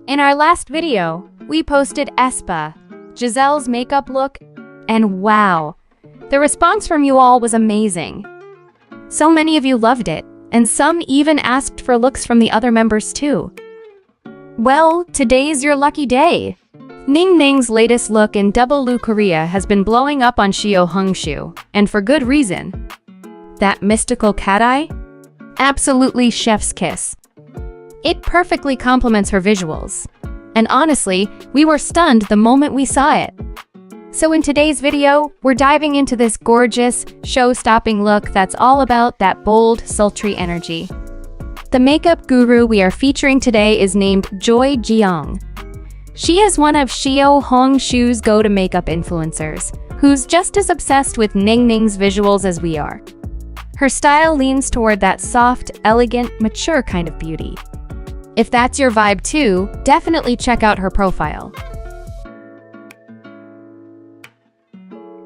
In our last video, we posted AESPA, Giselle's makeup look, and wow, the response from you all was amazing. So many of you loved it, and some even asked for looks from the other members too. Well, today's your lucky day. NingNing's latest look in Double Lu Korea has been blowing up on XiaoHongShu, and for good reason. That mystical cat eye? Absolutely chef's kiss. It perfectly complements her visuals. And honestly, we were stunned the moment we saw it. So in today's video, we're diving into this gorgeous, show-stopping look that's all about that bold, sultry energy. The makeup guru we are featuring today is named Joy Jiang. She is one of XiaoHongShu's go-to makeup influencers, who's just as obsessed with NingNing's visuals as we are. Her style leans toward that soft, elegant, mature kind of beauty. If that's your vibe too, definitely check out her profile.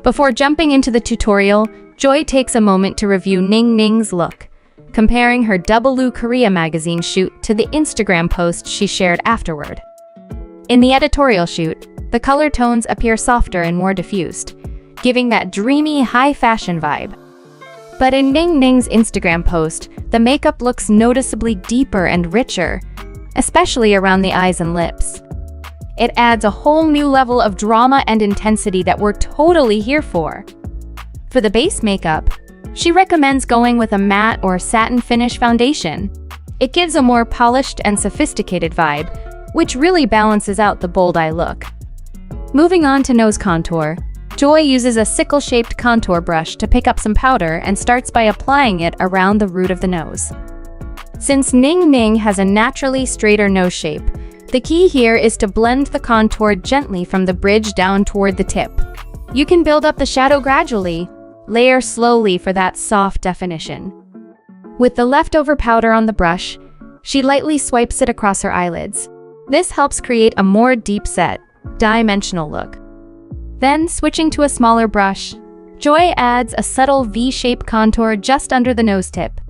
Before jumping into the tutorial, Joy takes a moment to review NingNing's look, comparing her Double Lu Korea magazine shoot to the Instagram post she shared afterward. In the editorial shoot, the color tones appear softer and more diffused, giving that dreamy, high-fashion vibe. But in NingNing's Instagram post, the makeup looks noticeably deeper and richer, especially around the eyes and lips. It adds a whole new level of drama and intensity that we're totally here for. For the base makeup, she recommends going with a matte or satin finish foundation. It gives a more polished and sophisticated vibe, which really balances out the bold eye look. Moving on to nose contour, Joy uses a sickle-shaped contour brush to pick up some powder and starts by applying it around the root of the nose. Since NingNing has a naturally straighter nose shape, the key here is to blend the contour gently from the bridge down toward the tip. You can build up the shadow gradually, layer slowly for that soft definition. With the leftover powder on the brush, she lightly swipes it across her eyelids. This helps create a more deep-set, dimensional look. Then, switching to a smaller brush, Joy adds a subtle V-shaped contour just under the nose tip.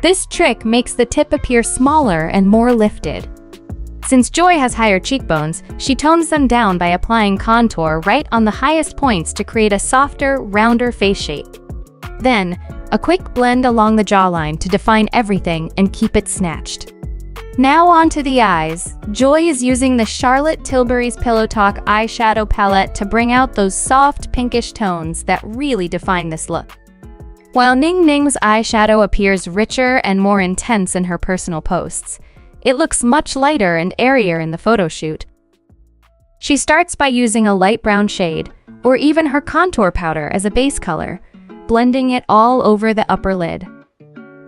This trick makes the tip appear smaller and more lifted. Since Joy has higher cheekbones, she tones them down by applying contour right on the highest points to create a softer, rounder face shape. Then, a quick blend along the jawline to define everything and keep it snatched. Now onto the eyes. Joy is using the Charlotte Tilbury's Pillow Talk eyeshadow palette to bring out those soft pinkish tones that really define this look. While NingNing's eyeshadow appears richer and more intense in her personal posts, it looks much lighter and airier in the photo shoot. She starts by using a light brown shade, or even her contour powder as a base color, blending it all over the upper lid.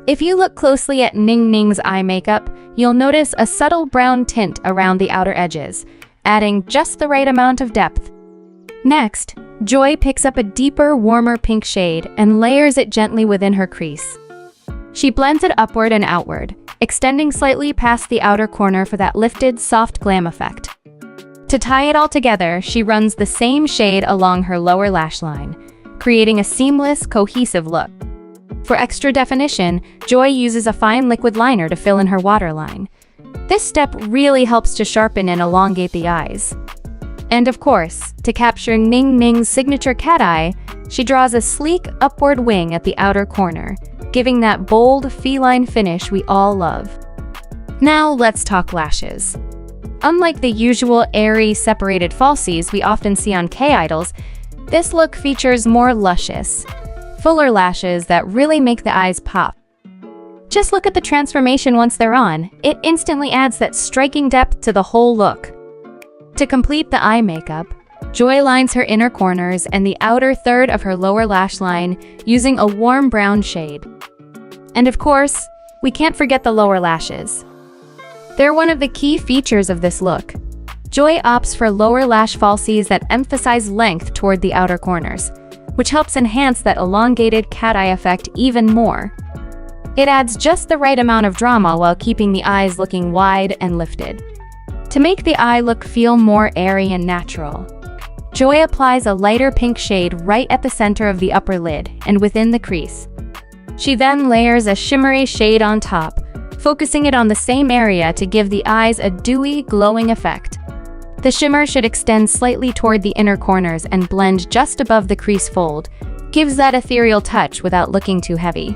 If you look closely at NingNing's eye makeup, you'll notice a subtle brown tint around the outer edges, adding just the right amount of depth. Next, Joy picks up a deeper, warmer pink shade and layers it gently within her crease. She blends it upward and outward, extending slightly past the outer corner for that lifted, soft glam effect. To tie it all together, she runs the same shade along her lower lash line, creating a seamless, cohesive look. For extra definition, Joy uses a fine liquid liner to fill in her waterline. This step really helps to sharpen and elongate the eyes. And of course, to capture NingNing's signature cat eye, she draws a sleek, upward wing at the outer corner, giving that bold, feline finish we all love. Now let's talk lashes. Unlike the usual airy, separated falsies we often see on K-idols, this look features more luscious, fuller lashes that really make the eyes pop. Just look at the transformation once they're on. It instantly adds that striking depth to the whole look. To complete the eye makeup, Joy lines her inner corners and the outer third of her lower lash line using a warm brown shade. And of course, we can't forget the lower lashes. They're one of the key features of this look. Joy opts for lower lash falsies that emphasize length toward the outer corners, which helps enhance that elongated cat eye effect even more. It adds just the right amount of drama while keeping the eyes looking wide and lifted, to make the eye look feel more airy and natural. Joy applies a lighter pink shade right at the center of the upper lid and within the crease. She then layers a shimmery shade on top, focusing it on the same area to give the eyes a dewy, glowing effect. The shimmer should extend slightly toward the inner corners and blend just above the crease fold, gives that ethereal touch without looking too heavy.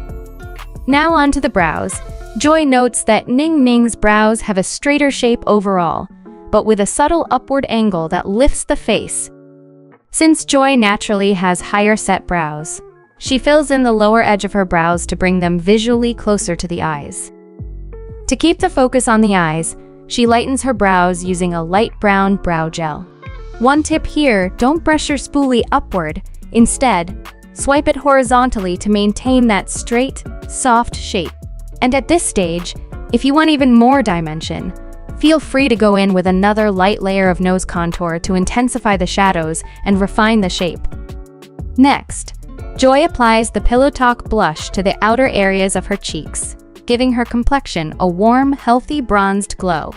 Now on to the brows. Joy notes that NingNing's brows have a straighter shape overall, but with a subtle upward angle that lifts the face. Since Joy naturally has higher set brows, she fills in the lower edge of her brows to bring them visually closer to the eyes. To keep the focus on the eyes, she lightens her brows using a light brown brow gel. One tip here, don't brush your spoolie upward. Instead, swipe it horizontally to maintain that straight, soft shape. And at this stage, if you want even more dimension, feel free to go in with another light layer of nose contour to intensify the shadows and refine the shape. Next, Joy applies the Pillow Talk blush to the outer areas of her cheeks, giving her complexion a warm, healthy bronzed glow.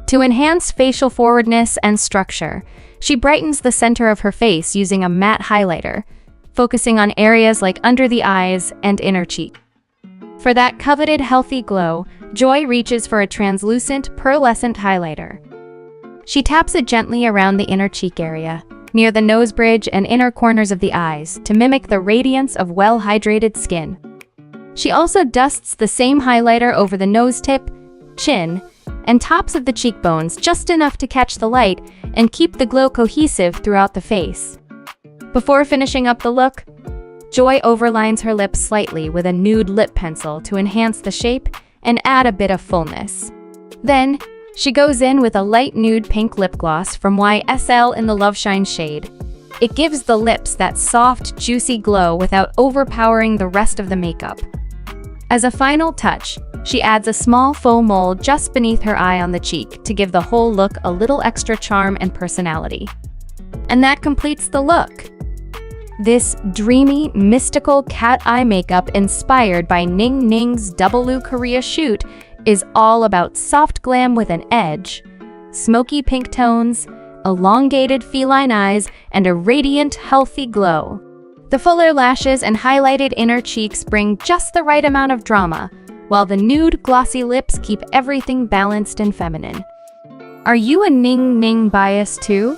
To enhance facial forwardness and structure, she brightens the center of her face using a matte highlighter, focusing on areas like under the eyes and inner cheek. For that coveted healthy glow, Joy reaches for a translucent, pearlescent highlighter. She taps it gently around the inner cheek area, near the nose bridge and inner corners of the eyes to mimic the radiance of well-hydrated skin. She also dusts the same highlighter over the nose tip, chin, and tops of the cheekbones just enough to catch the light and keep the glow cohesive throughout the face. Before finishing up the look, Joy overlines her lips slightly with a nude lip pencil to enhance the shape and add a bit of fullness. Then, she goes in with a light nude pink lip gloss from YSL in the Love Shine shade. It gives the lips that soft, juicy glow without overpowering the rest of the makeup. As a final touch, she adds a small faux mole just beneath her eye on the cheek to give the whole look a little extra charm and personality. And that completes the look. This dreamy, mystical cat eye makeup inspired by NingNing's W Korea shoot is all about soft glam with an edge, smoky pink tones, elongated feline eyes, and a radiant, healthy glow. The fuller lashes and highlighted inner cheeks bring just the right amount of drama, while the nude, glossy lips keep everything balanced and feminine. Are you a NingNing bias too?